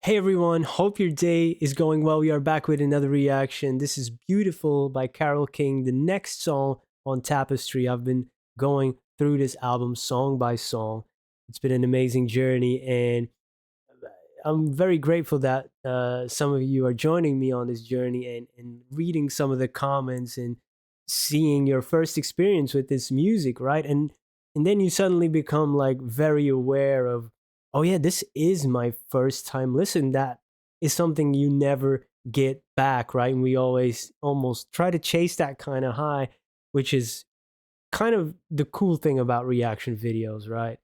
Hey everyone, hope your day is going well. We are back with another reaction. This is Beautiful by Carole King, the next song on Tapestry. I've been going through this album song by song. It's been an amazing journey, and I'm very grateful that some of you are joining me on this journey and reading some of the comments and seeing your first experience with this music, right? And then you suddenly become like very aware of, oh yeah, this is my first time listen. That is something you never get back, right? And we always almost try to chase that kind of high, which is kind of the cool thing about reaction videos, right?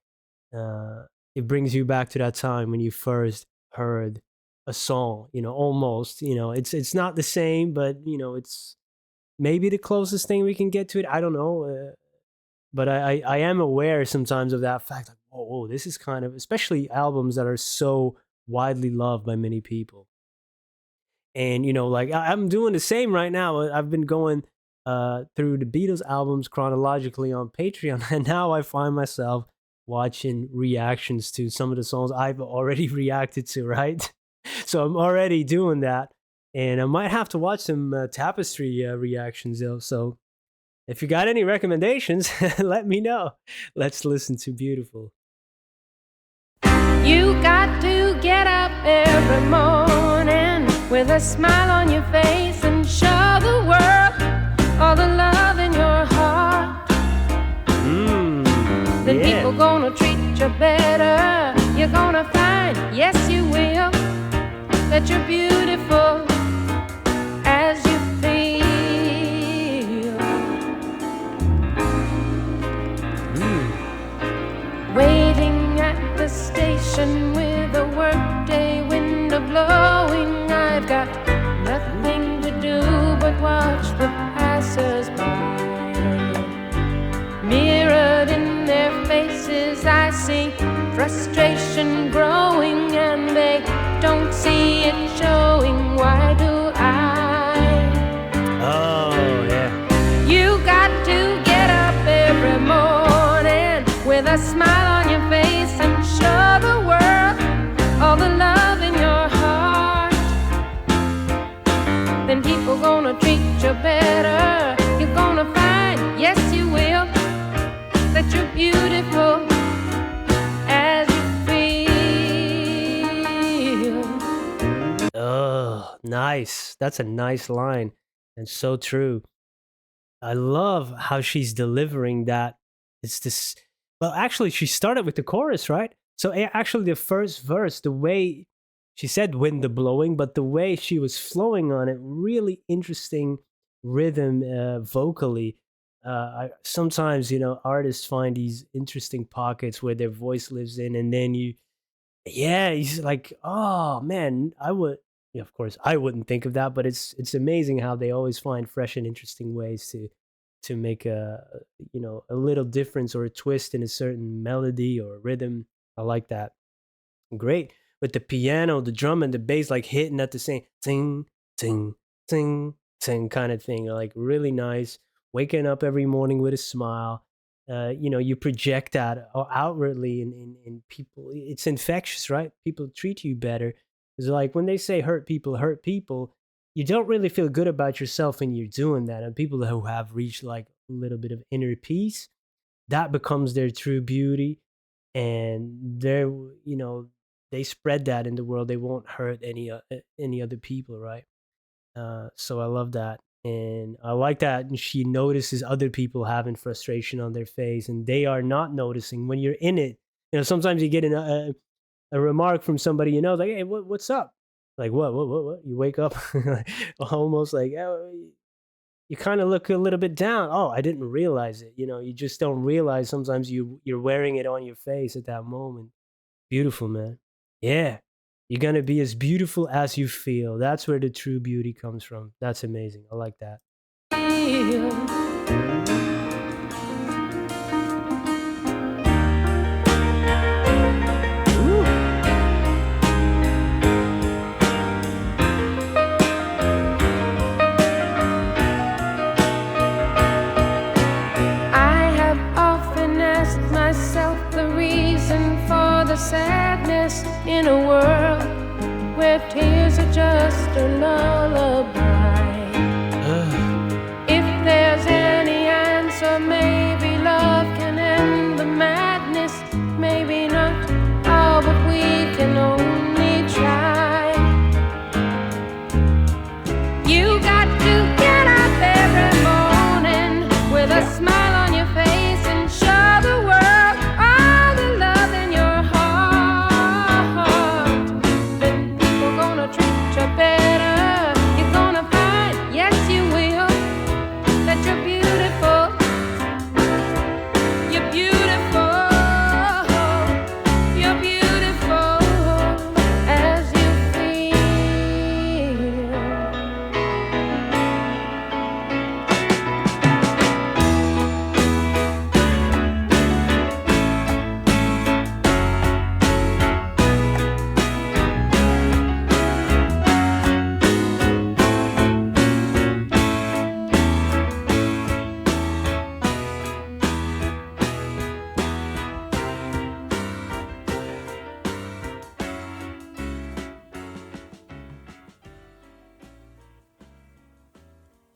uh, it brings you back to that time when you first heard a song. Almost. It's not the same, but it's maybe the closest thing we can get to it. I don't know, but I am aware sometimes of that fact. Like, whoa, this is kind of, especially albums that are so widely loved by many people. And like I'm doing the same right now. I've been going through the Beatles albums chronologically on Patreon, and now I find myself watching reactions to some of the songs I've already reacted to, right? So I'm already doing that, and I might have to watch some Tapestry reactions though. So if you got any recommendations, let me know. Let's listen to Beautiful. You got to get up every morning with a smile on your face and show the world all the love in your heart. Then Yeah. people gonna treat you better. You're gonna find, yes you will, that you're beautiful as you feel. Waiting at the station with a workday window blowing, I've got nothing to do but watch the passers-by. Mirrored in their faces, I see frustration growing, and they don't see it showing. Why do I? Oh, yeah. You got to get up every morning with a smile on your face and show the world all the love in your heart. Then people gonna treat you better. You're gonna find, yes you will, that you're beautiful as you feel. Oh, nice. That's a nice line and so true. I love how she's delivering that. It's this. Well, actually, she started with the chorus, right? So actually, the first verse, the way she said "wind the blowing," but the way she was flowing on it, really interesting rhythm vocally. Sometimes artists find these interesting pockets where their voice lives in, and then yeah, he's like, oh man, I would. Yeah, of course, I wouldn't think of that, but it's amazing how they always find fresh and interesting ways to make a little difference or a twist in a certain melody or rhythm. I like that. Great. With the piano, the drum, and the bass like hitting at the same ting ting ting ting kind of thing. Like really nice. Waking up every morning with a smile. You project that outwardly in people. It's infectious, right? People treat you better. It's like when they say hurt people, you don't really feel good about yourself when you're doing that. And people who have reached like a little bit of inner peace, that becomes their true beauty. And they spread that in the world. They won't hurt any other people, right? So I love that. And I like that she notices other people having frustration on their face and they are not noticing when you're in it. Sometimes you get a remark from somebody, like, hey, what's up? Like, what? You wake up almost like, oh, you kind of look a little bit down. Oh, I didn't realize it. You just don't realize sometimes you're wearing it on your face at that moment. Beautiful, man. Yeah. You're going to be as beautiful as you feel. That's where the true beauty comes from. That's amazing. I like that. I have often asked myself the reason for the sadness in a world just a lullaby. If there's any answer, maybe love can end the madness. Maybe not. Oh, but we can only try. You got to get up every morning with a smile on your face and show the world all the love in your heart. Then people gonna treat you better. You're gonna find, yes you will, that you're beautiful. You're beautiful. You're beautiful as you feel.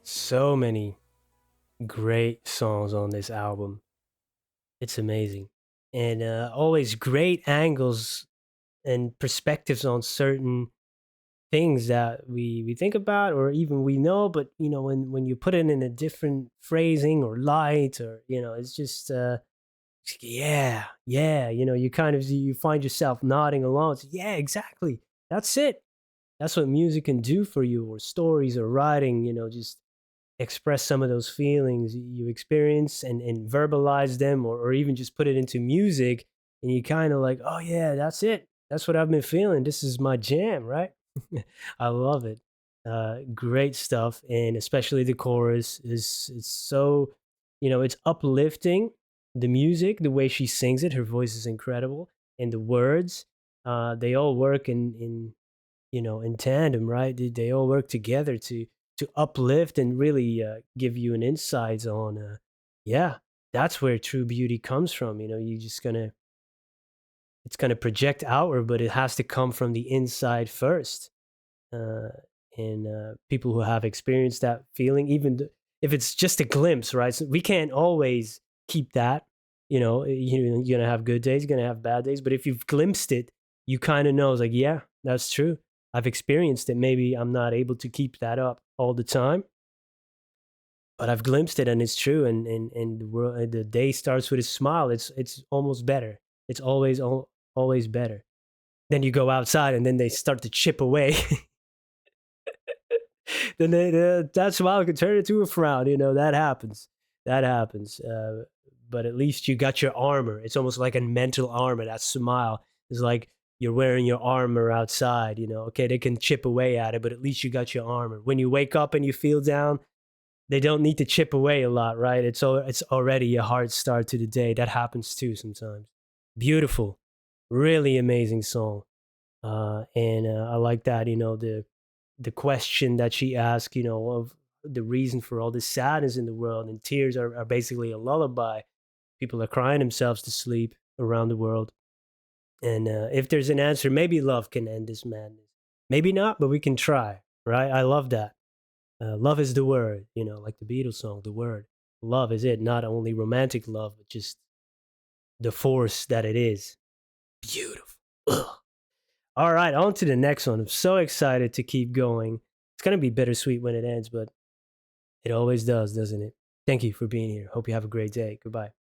So many great songs on this album. It's amazing. And always great angles and perspectives on certain things that we think about or even we know, but when you put it in a different phrasing or light, or it's just yeah, yeah, you kind of you find yourself nodding along. It's, yeah, exactly, that's it. That's what music can do for you, or stories or writing, just express some of those feelings you experience and verbalize them, or even just put it into music, and you kind of like, oh yeah, that's it, that's what I've been feeling, this is my jam, right? I love it. Great stuff, and especially the chorus is so, it's uplifting. The music, the way she sings it, her voice is incredible, and the words, they all work in tandem, right? They all work together to uplift and really give you an insights on, yeah, that's where true beauty comes from. You just gonna it's gonna project outward, but it has to come from the inside first. uh, and people who have experienced that feeling, even if it's just a glimpse, right? So we can't always keep that. You're gonna have good days, you're gonna have bad days, but if you've glimpsed it, you kind of know, it's like, yeah, that's true. I've experienced it. Maybe I'm not able to keep that up all the time, but I've glimpsed it, and it's true. And the world, the day starts with a smile. It's almost better. It's always better. Then you go outside, and then they start to chip away. Then that smile can turn into a frown. That happens. That happens. But at least you got your armor. It's almost like a mental armor. That smile is like you're wearing your armor outside. Okay, they can chip away at it, but at least you got your armor. When you wake up and you feel down, they don't need to chip away a lot, right? It's already a hard start to the day. That happens too sometimes. Beautiful, really amazing song. And I like that. The question that she asked, of the reason for all this sadness in the world, and tears are basically a lullaby. People are crying themselves to sleep around the world. And if there's an answer, maybe love can end this madness. Maybe not, but we can try, right? I love that. Love is the word, like the Beatles song, the word. Love is it, not only romantic love, but just the force that it is. Beautiful. Ugh. All right, on to the next one. I'm so excited to keep going. It's going to be bittersweet when it ends, but it always does, doesn't it? Thank you for being here. Hope you have a great day. Goodbye.